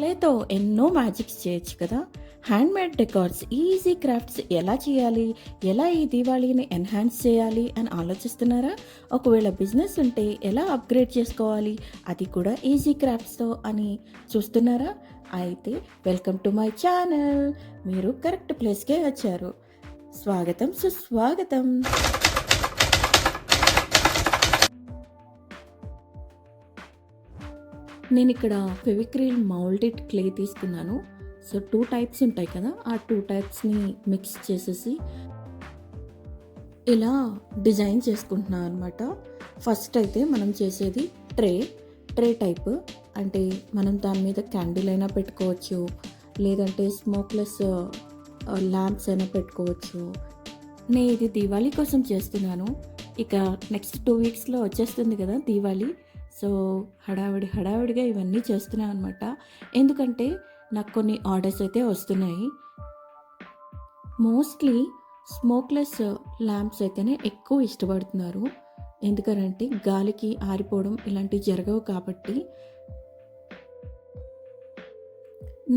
క్లేతో ఎన్నో మ్యాజిక్స్ చేయొచ్చు కదా. హ్యాండ్మేడ్ డెకార్స్, ఈజీ క్రాఫ్ట్స్ ఎలా చేయాలి, ఎలా ఈ దీవాళీని ఎన్హాన్స్ చేయాలి అని ఆలోచిస్తున్నారా? ఒకవేళ బిజినెస్ ఉంటే ఎలా అప్గ్రేడ్ చేసుకోవాలి, అది కూడా ఈజీ క్రాఫ్ట్స్తో అని చూస్తున్నారా? అయితే వెల్కమ్ టు మై ఛానల్. మీరు కరెక్ట్ ప్లేస్కే వచ్చారు. స్వాగతం, సుస్వాగతం. నేను ఇక్కడ ఫెవిక్రిల్ మౌల్డెడ్ క్లే తీసుకున్నాను. సో 2 టైప్స్ ఉంటాయి కదా, ఆ 2 టైప్స్ని మిక్స్ చేసేసి ఇలా డిజైన్ చేసుకుంటున్నాను అనమాట. ఫస్ట్ అయితే మనం చేసేది ట్రే టైప్. అంటే మనం దాని మీద క్యాండిల్ అయినా పెట్టుకోవచ్చు, లేదంటే స్మోక్లెస్ ల్యాంప్స్ అయినా పెట్టుకోవచ్చు. నేను ఇది దీవాళీ కోసం చేస్తున్నాను. ఇక నెక్స్ట్ 2 వీక్స్లో వచ్చేస్తుంది కదా దీవాళీ. సో హడావిడిగా ఇవన్నీ చేస్తున్నాను అనమాట. ఎందుకంటే నాకు కొన్ని ఆర్డర్స్ అయితే వస్తున్నాయి. మోస్ట్లీ స్మోక్లెస్ ల్యాంప్స్ అయితేనే ఎక్కువ ఇష్టపడుతున్నారు. ఎందుకంటే గాలికి ఆరిపోవడం ఇలాంటివి జరగవు కాబట్టి.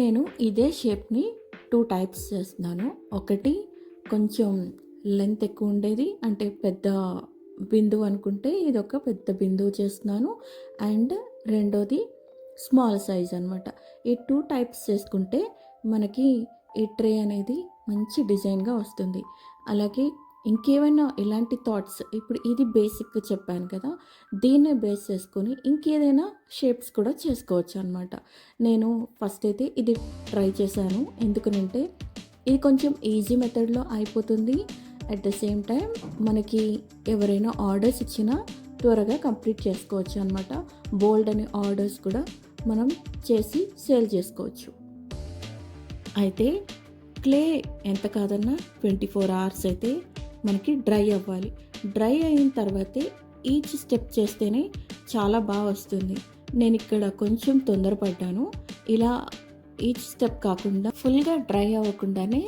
నేను ఇదే షేప్ని 2 టైప్స్ చేస్తున్నాను. ఒకటి కొంచెం లెంత్ ఎక్కువ ఉండేది, అంటే పెద్ద బిందువు అనుకుంటే ఇది ఒక పెద్ద బిందువు చేస్తున్నాను. అండ్ రెండోది స్మాల్ సైజ్ అనమాట. ఈ 2 టైప్స్ చేసుకుంటే మనకి ఈ ట్రే అనేది మంచి డిజైన్గా వస్తుంది. అలాగే ఇంకేమైనా ఇలాంటి థాట్స్, ఇప్పుడు ఇది బేసిక్ చెప్పాను కదా, దీన్నే బేస్ చేసుకొని ఇంకేదైనా షేప్స్ కూడా చేసుకోవచ్చు అనమాట. నేను ఫస్ట్ అయితే ఇది ట్రై చేశాను. ఎందుకనంటే ఇది కొంచెం ఈజీ మెథడ్లో అయిపోతుంది. అట్ ద సేమ్ టైం మనకి ఎవరైనా ఆర్డర్స్ ఇచ్చినా త్వరగా కంప్లీట్ చేసుకోవచ్చు అనమాట. బోల్డ్ అనే ఆర్డర్స్ కూడా మనం చేసి సేల్ చేసుకోవచ్చు. అయితే క్లే ఎంత కాదన్నా 24 అవర్స్ అయితే మనకి డ్రై అవ్వాలి. డ్రై అయిన తర్వాతే ఈచ్ స్టెప్ చేస్తేనే చాలా బాగా వస్తుంది. నేను ఇక్కడ కొంచెం తొందరపడ్డాను. ఇలా ఈచ్ స్టెప్ కాకుండా ఫుల్గా డ్రై అవ్వకుండానే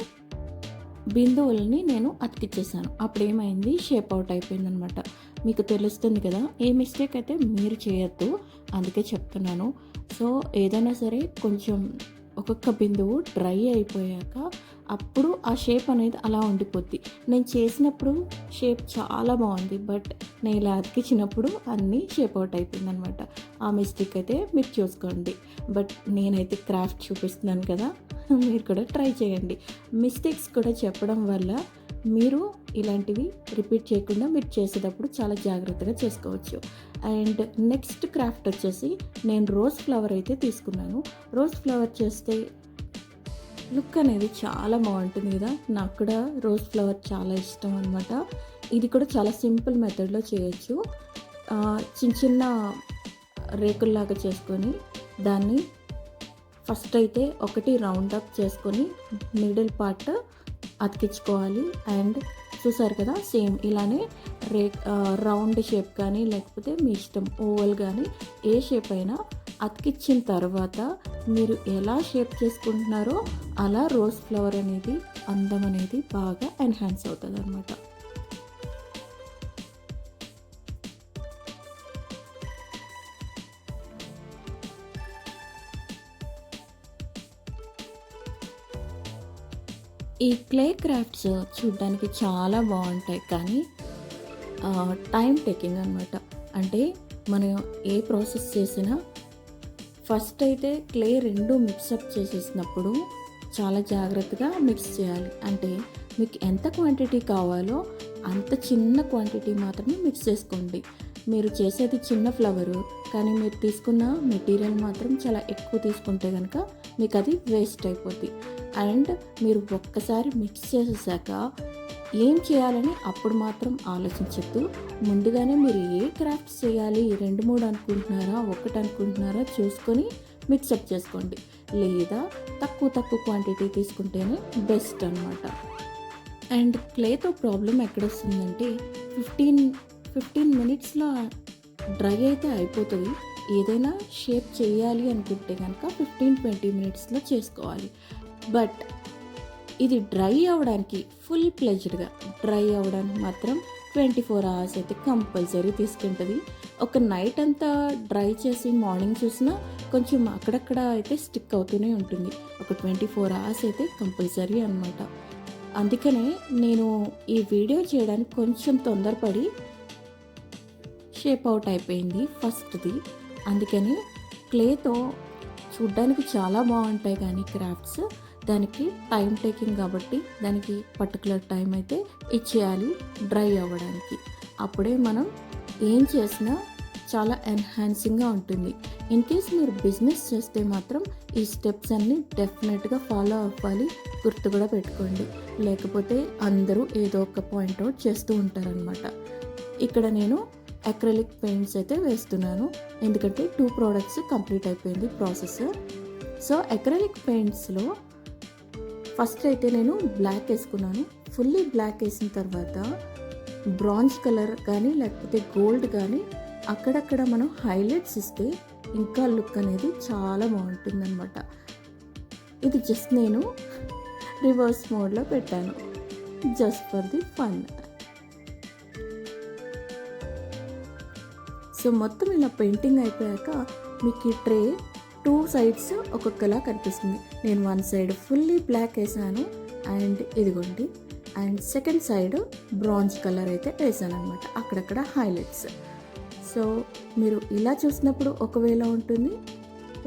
బిందువులని నేను అతికిచ్చేసాను. అప్పుడు ఏమైంది, షేప్ అవుట్ అయిపోయింది అనమాట. మీకు తెలుస్తుంది కదా, ఏ మిస్టేక్ అయితే మీరు చేయొద్దు, అందుకే చెప్తున్నాను. సో ఏదైనా సరే కొంచెం ఒక్కొక్క బిందువు డ్రై అయిపోయాక అప్పుడు ఆ షేప్ అనేది అలా ఉండిపోద్ది. నేను చేసినప్పుడు షేప్ చాలా బాగుంది, బట్ నేను ఇలా అతికించినప్పుడు అన్నీ షేప్ అవుట్ అయిపోయింది అనమాట. ఆ మిస్టేక్ అయితే మీరు చూసుకోండి. బట్ నేనైతే క్రాఫ్ట్ చూపిస్తున్నాను కదా, మీరు కూడా ట్రై చేయండి. మిస్టేక్స్ కూడా చెప్పడం వల్ల మీరు ఇలాంటివి రిపీట్ చేయకుండా మీరు చేసేటప్పుడు చాలా జాగ్రత్తగా చేసుకోవచ్చు. అండ్ నెక్స్ట్ క్రాఫ్ట్ వచ్చేసి నేను రోజ్ ఫ్లవర్ అయితే తీసుకున్నాను. రోజ్ ఫ్లవర్ చేస్తే లుక్ అనేది చాలా బాగుంటుంది కదా. నాకు కూడా రోజ్ ఫ్లవర్ చాలా ఇష్టం అనమాట. ఇది కూడా చాలా సింపుల్ మెథడ్లో చేయొచ్చు. చిన్న రేకుల్లాగా చేసుకొని దాన్ని ఫస్ట్ అయితే ఒకటి రౌండ్ అప్ చేసుకొని మిడిల్ పార్ట్ అతికించుకోవాలి. అండ్ చూసారు కదా, సేమ్ ఇలానే రౌండ్ షేప్ కానీ లేకపోతే మీ ఇష్టం ఓవల్ కానీ ఏ షేప్ అయినా అతికించిన తర్వాత మీరు ఎలా షేప్ చేసుకుంటున్నారో అలా రోజ్ ఫ్లవర్ అనేది అందం అనేది బాగా ఎన్హాన్స్ అవుతుంది అన్నమాట. ఈ క్లే క్రాఫ్ట్స్ చూడడానికి చాలా బాగుంటాయి, కానీ టైం టేకింగ్ అనమాట. అంటే మనం ఏ ప్రాసెస్ చేసినా ఫస్ట్ అయితే క్లే 2 మిక్సప్ చేసేసినప్పుడు చాలా జాగ్రత్తగా మిక్స్ చేయాలి. అంటే మీకు ఎంత క్వాంటిటీ కావాలో అంత చిన్న క్వాంటిటీ మాత్రమే మిక్స్ చేసుకోండి. మీరు చేసేది చిన్న ఫ్లవరు, కానీ మీరు తీసుకున్న మెటీరియల్ మాత్రం చాలా ఎక్కువ తీసుకుంటే కనుక మీకు అది వేస్ట్ అయిపోద్ది. అండ్ మీరు ఒక్కసారి మిక్స్ చేసేసాక ఏం చేయాలని అప్పుడు మాత్రం ఆలోచించద్దు. ముందుగానే మీరు ఏ క్రాఫ్ట్స్ చేయాలి, 2-3 అనుకుంటున్నారా, 1 అనుకుంటున్నారా చూసుకొని మిక్సప్ చేసుకోండి. లేదా తక్కువ క్వాంటిటీ తీసుకుంటేనే బెస్ట్ అనమాట. అండ్ క్లేతో ప్రాబ్లం ఎక్కడొస్తుందంటే 15 మినిట్స్లో డ్రై అయితే అయిపోతుంది. ఏదైనా షేప్ చేయాలి అనుకుంటే కనుక 15-20 మినిట్స్లో చేసుకోవాలి. బట్ ఇది డ్రై అవ్వడానికి ఫుల్ ప్లెజ్డ్గా డ్రై అవ్వడానికి మాత్రం 24 అవర్స్ అయితే కంపల్సరీ తీసుకుంటుంది. ఒక నైట్ అంతా డ్రై చేసి మార్నింగ్ చూసినా కొంచెం అక్కడక్కడ అయితే స్టిక్ అవుతూనే ఉంటుంది. ఒక 24 అవర్స్ అయితే కంపల్సరీ అనమాట. అందుకనే నేను ఈ వీడియో చేయడానికి కొంచెం తొందరపడి షేప్ అవుట్ అయిపోయింది ఫస్ట్ది. అందుకని క్లేతో చూడ్డానికి చాలా బాగుంటాయి కానీ క్రాఫ్ట్స్ దానికి టైం టేకింగ్ కాబట్టి దానికి పర్టికులర్ టైం అయితే ఇచ్చేయాలి డ్రై అవ్వడానికి. అప్పుడే మనం ఏం చేసినా చాలా ఎన్హాన్సింగ్గా ఉంటుంది. ఇన్ కేస్ మీరు బిజినెస్ చేస్తే మాత్రం ఈ స్టెప్స్ అన్నీ డెఫినెట్గా ఫాలో అవ్వాలి, గుర్తు కూడా పెట్టుకోండి. లేకపోతే అందరూ ఏదో ఒక పాయింట్ అవుట్ చేస్తూ ఉంటారనమాట. ఇక్కడ నేను అక్రిలిక్ పెయింట్స్ అయితే వేస్తున్నాను, ఎందుకంటే 2 ప్రోడక్ట్స్ కంప్లీట్ అయిపోయింది ప్రాసెస్. సో అక్రిలిక్ పెయింట్స్లో ఫస్ట్ అయితే నేను బ్లాక్ వేసుకున్నాను. ఫుల్లీ బ్లాక్ వేసిన తర్వాత బ్రాంజ్ కలర్ కానీ లేకపోతే గోల్డ్ కానీ అక్కడక్కడ మనం హైలైట్స్ ఇస్తే ఇంకా లుక్ అనేది చాలా బాగుంటుందన్నమాట. ఇది జస్ట్ నేను రివర్స్ మోడ్లో పెట్టాను, just for the fun. So మొత్తం ఇలా పెయింటింగ్ అయిపోయాక మీకు ఈ ట్రే 2 సైడ్స్ ఒక్కొక్కలా కనిపిస్తుంది. నేను 1 సైడ్ ఫుల్లీ బ్లాక్ వేసాను అండ్ ఇదిగోండి, and second side bronze colour అయితే వేసాను అనమాట, అక్కడక్కడ హైలైట్స్. సో మీరు ఇలా చూసినప్పుడు ఒక వేలో ఉంటుంది,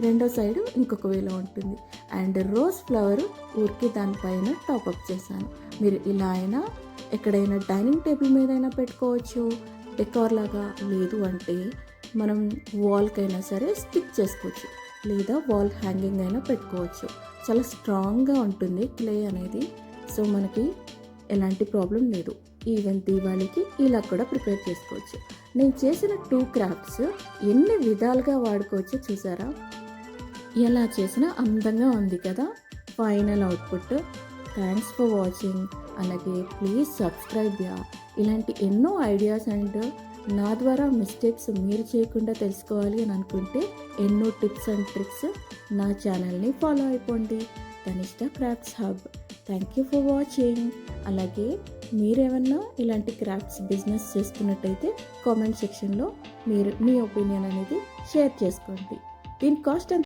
రెండో సైడు ఇంకొక వేలో ఉంటుంది. అండ్ రోజ్ ఫ్లవర్ ఊరికి దానిపైన టాపప్ చేశాను. మీరు ఇలా అయినా ఎక్కడైనా డైనింగ్ టేబుల్ మీద అయినా పెట్టుకోవచ్చు డెకార్ లాగా, లేదు అంటే మనం వాల్కైనా సరే స్టిక్ చేసుకోవచ్చు, లేదా వాల్ హ్యాంగింగ్ అయినా పెట్టుకోవచ్చు. చాలా స్ట్రాంగ్గా ఉంటుంది క్లే అనేది. సో మనకి ఎలాంటి ప్రాబ్లం లేదు. ఈవెన్ దీవాళికి ఇలా కూడా ప్రిపేర్ చేసుకోవచ్చు. నేను చేసిన 2 క్రాఫ్ట్స్ ఎన్ని విధాలుగా వాడుకోవచ్చో చూసారా? ఎలా చేసినా అందంగా ఉంది కదా final output. Thanks for watching. అలాగే ప్లీజ్ సబ్స్క్రైబ్ యా. ఇలాంటి ఎన్నో ఐడియాస్ అండ్ నా ద్వారా మిస్టేక్స్ మీరు చేయకుండా తెలుసుకోవాలి అని అనుకుంటే ఎన్నో టిప్స్ అండ్ ట్రిక్స్ నా ఛానల్ని ఫాలో అయిపోండి, Tanishta crafts hub. Thank you for watching. అలాగే మీరేమన్నా ఇలాంటి క్రాఫ్ట్స్ బిజినెస్ చేస్తున్నట్టయితే కామెంట్ సెక్షన్లో మీరు మీ ఒపీనియన్ అనేది షేర్ చేసుకోండి. దీని కాస్ట్